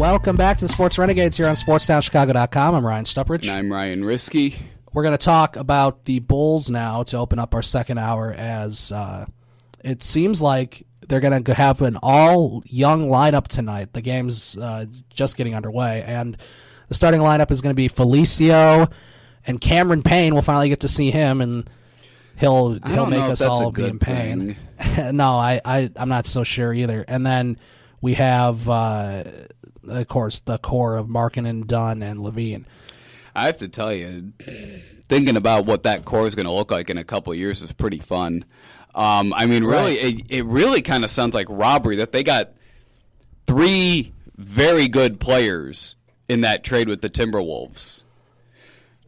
Welcome back to the Sports Renegades here on SportsTownChicago.com. I'm Ryan Stuprich. And I'm Ryan Risky. We're going to talk about the Bulls now to open up our second hour, as it seems like they're going to have an all-young lineup tonight. The game's just getting underway, and the starting lineup is going to be Felicio and Cameron Payne. We'll finally get to see him, and he'll make us all be in pain. No, I'm not so sure either. And then we have, of course, the core of Markkanen, Dunn, and Levine. I have to tell you, thinking about what that core is going to look like in a couple of years is pretty fun. Really, it really kind of sounds like robbery that they got three very good players in that trade with the Timberwolves.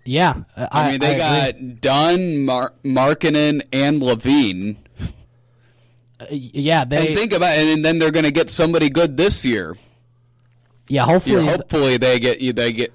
Yeah. They got Dunn, Markkanen, and Levine. And think about it, and then they're going to get somebody good this year. Yeah, hopefully they get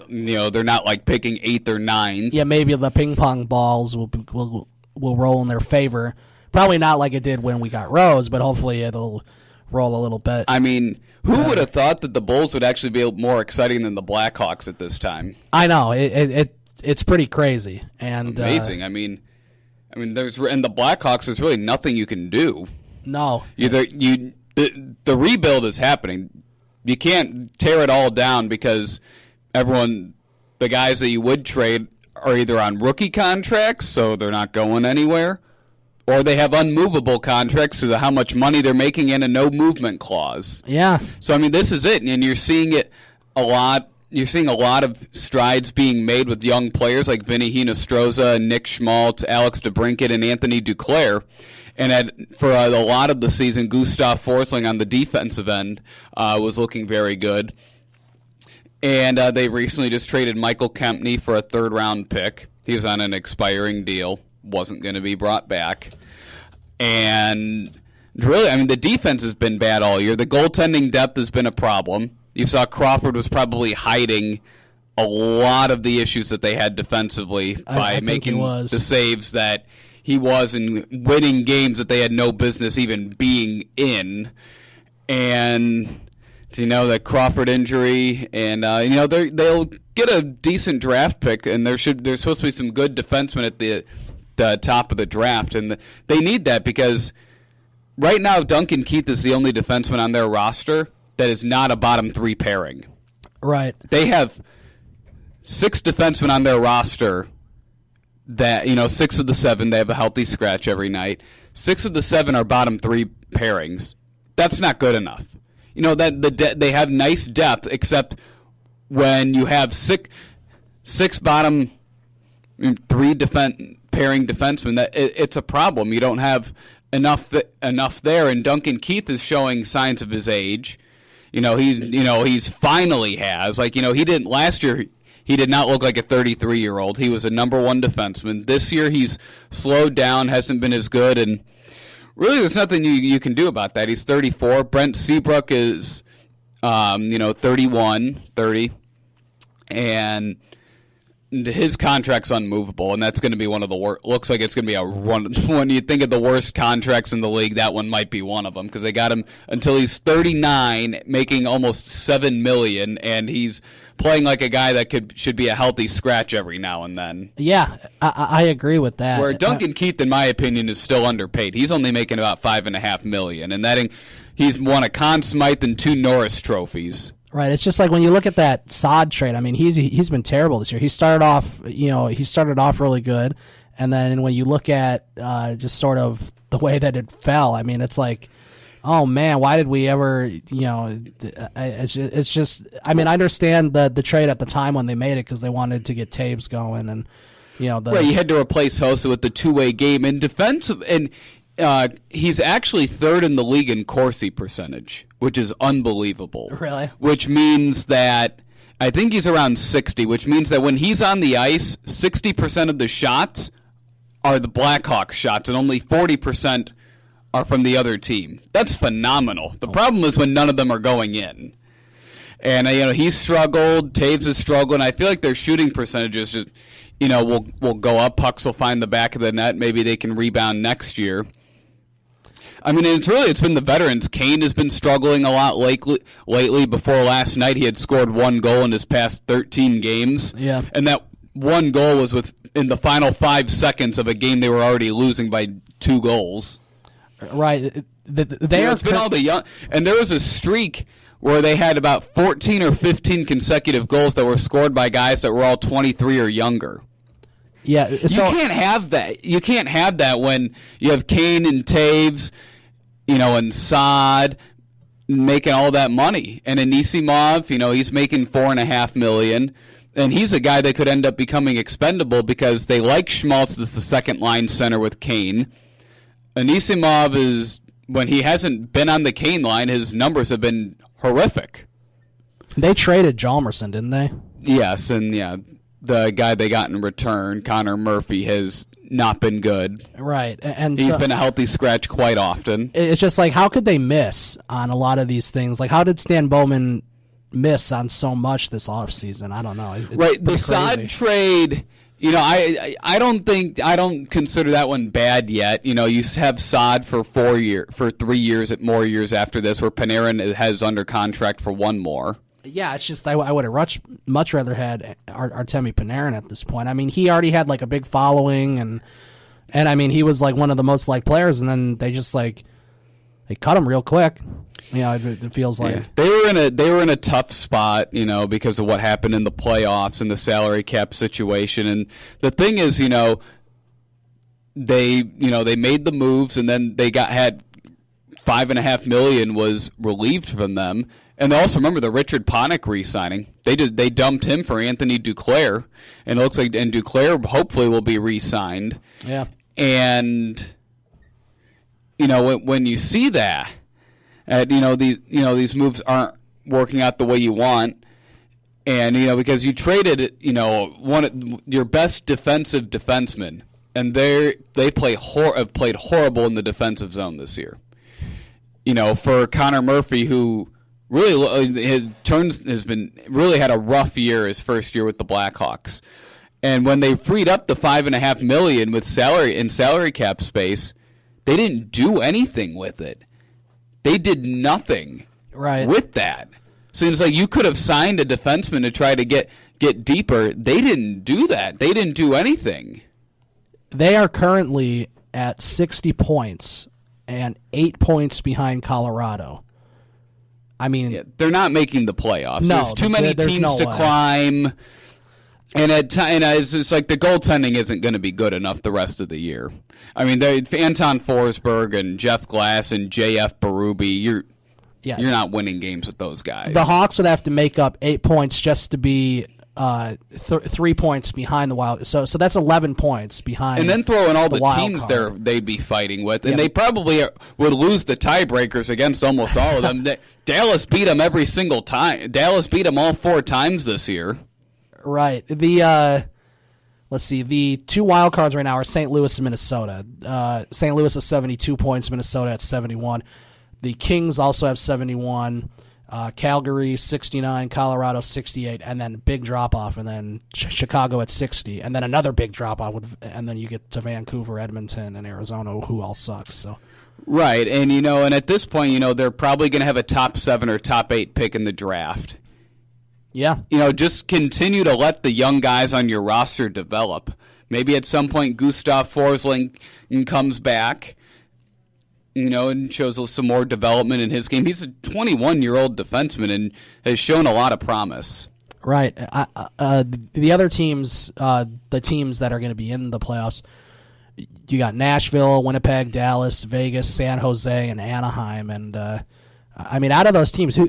they're not like picking 8th or 9th. Yeah, maybe the ping pong balls will roll in their favor. Probably not like it did when we got Rose, but hopefully it'll roll a little bit. I mean, who would have thought that the Bulls would actually be more exciting than the Blackhawks at this time? I know it's pretty crazy and amazing. The Blackhawks, there's really nothing you can do. No, the rebuild is happening. You can't tear it all down because the guys that you would trade are either on rookie contracts, so they're not going anywhere, or they have unmovable contracts because of how much money they're making and a no movement clause. Yeah. So, this is it, and you're seeing it a lot. You're seeing a lot of strides being made with young players like Vinny Hinostroza, Nick Schmaltz, Alex DeBrincat, and Anthony Duclair. And for a lot of the season, Gustav Forsling on the defensive end was looking very good. And they recently just traded Michael Kempney for a third-round pick. He was on an expiring deal, wasn't going to be brought back. And really, the defense has been bad all year. The goaltending depth has been a problem. You saw Crawford was probably hiding a lot of the issues that they had defensively by making the saves that he was in winning games that they had no business even being in. And the Crawford injury, and they'll get a decent draft pick, and there's supposed to be some good defensemen at the top of the draft, and they need that because right now Duncan Keith is the only defenseman on their roster that is not a bottom 3 pairing. Right. They have 6 defensemen on their roster that 6 of the 7 they have a healthy scratch every night. 6 of the 7 are bottom 3 pairings. That's not good enough. They have nice depth, except when you have six bottom 3 pairing defensemen, that it's a problem. You don't have enough there, and Duncan Keith is showing signs of his age. He's finally has he didn't last year. He did not look like a 33-year-old. He was a number 1 defenseman. This year he's slowed down, hasn't been as good, and really there's nothing you can do about that. He's 34. Brent Seabrook is 31, 30, and his contract's unmovable, and that's going to be one of the worst. Looks like it's going to be when you think of the worst contracts in the league, that one might be one of them because they got him until he's 39, making almost $7 million, and he's playing like a guy that should be a healthy scratch every now and then. Yeah, I agree with that. Where Duncan Keith, in my opinion, is still underpaid. He's only making about $5.5 million, and he's won a Conn Smythe and 2 Norris trophies. Right. It's just like when you look at that Sod trade. He's been terrible this year. He started off really good, and then when you look at just sort of the way that it fell, it's like, oh man, why did we ever? It's just. I understand the trade at the time when they made it because they wanted to get Taves going, and right. You had to replace Hossa with the 2-way game in defense, and he's actually 3rd in the league in Corsi percentage, which is unbelievable. Really? Which means that I think he's around 60, which means that when he's on the ice, 60% of the shots are the Blackhawks shots, and only 40% are from the other team. That's phenomenal. The problem is when none of them are going in. And he's struggled, Taves has struggled, and I feel like their shooting percentages just will go up. Pucks will find the back of the net. Maybe they can rebound next year. I mean, it's been the veterans. Kane has been struggling a lot lately. Before last night, he had scored 1 goal in his past 13 games. Yeah. And that 1 goal was in the final 5 seconds of a game they were already losing by 2 goals. Right. It's been all the young, and there was a streak where they had about 14 or 15 consecutive goals that were scored by guys that were all 23 or younger. Yeah, so you can't have that. You can't have that when you have Kane and Taves, and Saad making all that money, and Anisimov, he's making $4.5 million, and he's a guy that could end up becoming expendable because they like Schmaltz as the second line center with Kane. Anisimov is, when he hasn't been on the Kane line, his numbers have been horrific. They traded Hjalmarsson, didn't they? Yes, and the guy they got in return, Connor Murphy, has not been good. Right, and he's been a healthy scratch quite often. It's just like, how could they miss on a lot of these things? Like, how did Stan Bowman miss on so much this offseason? I don't know. Right, the Saad trade, I don't consider that one bad yet. You have Saad for 3 years, more years after this, where Panarin has under contract for 1 more. Yeah, it's just I would have much rather had Artemi Panarin at this point. I mean, he already had like a big following, and I mean, he was like one of the most liked players, and then they just they cut him real quick. It feels like they were in a tough spot, because of what happened in the playoffs and the salary cap situation. And the thing is, they made the moves, and then they had $5.5 million was relieved from them. And also remember the Richard Panik re-signing. They dumped him for Anthony Duclair, and it looks like Duclair hopefully will be re-signed. Yeah. And when you see that, these moves aren't working out the way you want, and because you traded one of your best defensive defensemen, and they have played horrible in the defensive zone this year. For Connor Murphy, who really has been had a rough year his first year with the Blackhawks, and when they freed up the $5.5 million with salary cap space, they didn't do anything with it. They did nothing with that. So it's like you could have signed a defenseman to try to get deeper. They didn't do that. They didn't do anything. They are currently at 60 points and 8 points behind Colorado. I mean, they're not making the playoffs. No, there's too many teams to climb. And it's like the goaltending isn't going to be good enough the rest of the year. I mean, Anton Forsberg and Jeff Glass and J.F. Berube, you're not winning games with those guys. The Hawks would have to make up 8 points just to be 3 points behind the Wild. So that's 11 points behind. And then throw in all the teams they'd be fighting with, and they probably would lose the tiebreakers against almost all of them. Dallas beat them every single time. Dallas beat them all 4 times this year. Right. Let's see. The 2 wild cards right now are St. Louis and Minnesota. St. Louis has 72 points. Minnesota at 71. The Kings also have 71. Calgary 69. Colorado 68. And then big drop off. And then Chicago at 60. And then another big drop off. And then you get to Vancouver, Edmonton, and Arizona, who all suck. So. Right. And and at this point, they're probably going to have a top 7 or top 8 pick in the draft. Yeah. Just continue to let the young guys on your roster develop. Maybe at some point Gustav Forsling comes back, and shows some more development in his game. He's a 21-year-old defenseman and has shown a lot of promise. Right. The other teams, the teams that are going to be in the playoffs, you got Nashville, Winnipeg, Dallas, Vegas, San Jose, and Anaheim. And I mean, out of those teams, who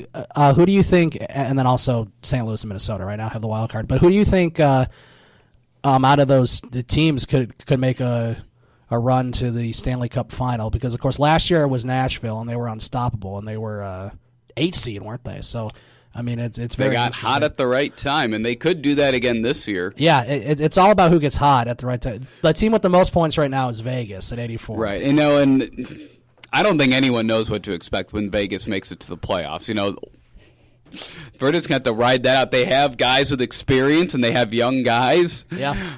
do you think? And then also St. Louis and Minnesota right now have the wild card. But who do you think out of those the teams could make a run to the Stanley Cup final? Because of course last year it was Nashville and they were unstoppable and they were 8 seed, weren't they? So I mean, it's very. They got hot at the right time, and they could do that again this year. Yeah, it's all about who gets hot at the right time. The team with the most points right now is Vegas at 84. Right, and I don't think anyone knows what to expect when Vegas makes it to the playoffs. We're just going to have to ride that out. They have guys with experience, and they have young guys. Yeah.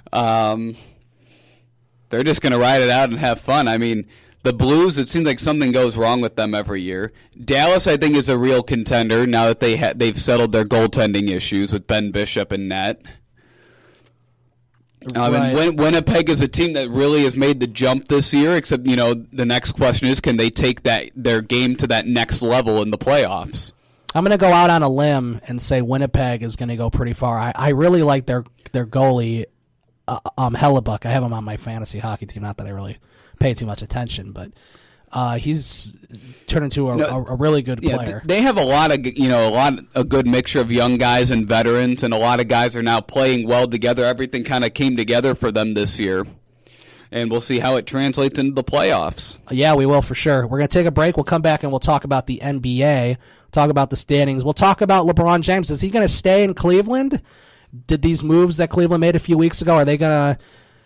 They're just going to ride it out and have fun. I mean, The Blues, it seems like something goes wrong with them every year. Dallas, I think, is a real contender now that they've settled their goaltending issues with Ben Bishop and net. Right. And Winnipeg is a team that really has made the jump this year, except, the next question is, can they take their game to that next level in the playoffs? I'm going to go out on a limb and say Winnipeg is going to go pretty far. I really like their goalie, Hellebuck. I have him on my fantasy hockey team, not that I really pay too much attention, but he's turned into a really good player. They have a good mixture of young guys and veterans, and a lot of guys are now playing well together. Everything kind of came together for them this year, and we'll see how it translates into the playoffs. Yeah, we will for sure. We're going to take a break. We'll come back and we'll talk about the NBA, talk about the standings. We'll talk about LeBron James. Is he going to stay in Cleveland? Did these moves that Cleveland made a few weeks ago, are they going to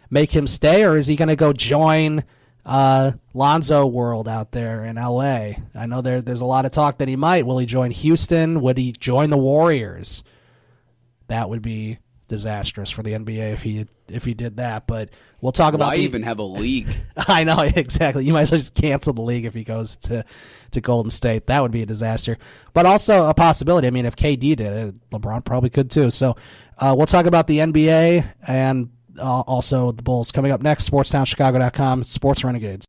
make him stay, or is he going to go join Lonzo World out there in L.A.? I know there's a lot of talk that he might. Will he join Houston? Would he join the Warriors? That would be disastrous for the NBA if he did that. But we'll talk about. Why even have a league? I know, exactly. You might as well just cancel the league if he goes to Golden State. That would be a disaster. But also a possibility. I mean, if KD did it, LeBron probably could too. So we'll talk about the NBA and also the Bulls coming up next. SportsTownChicago.com, Sports Renegades.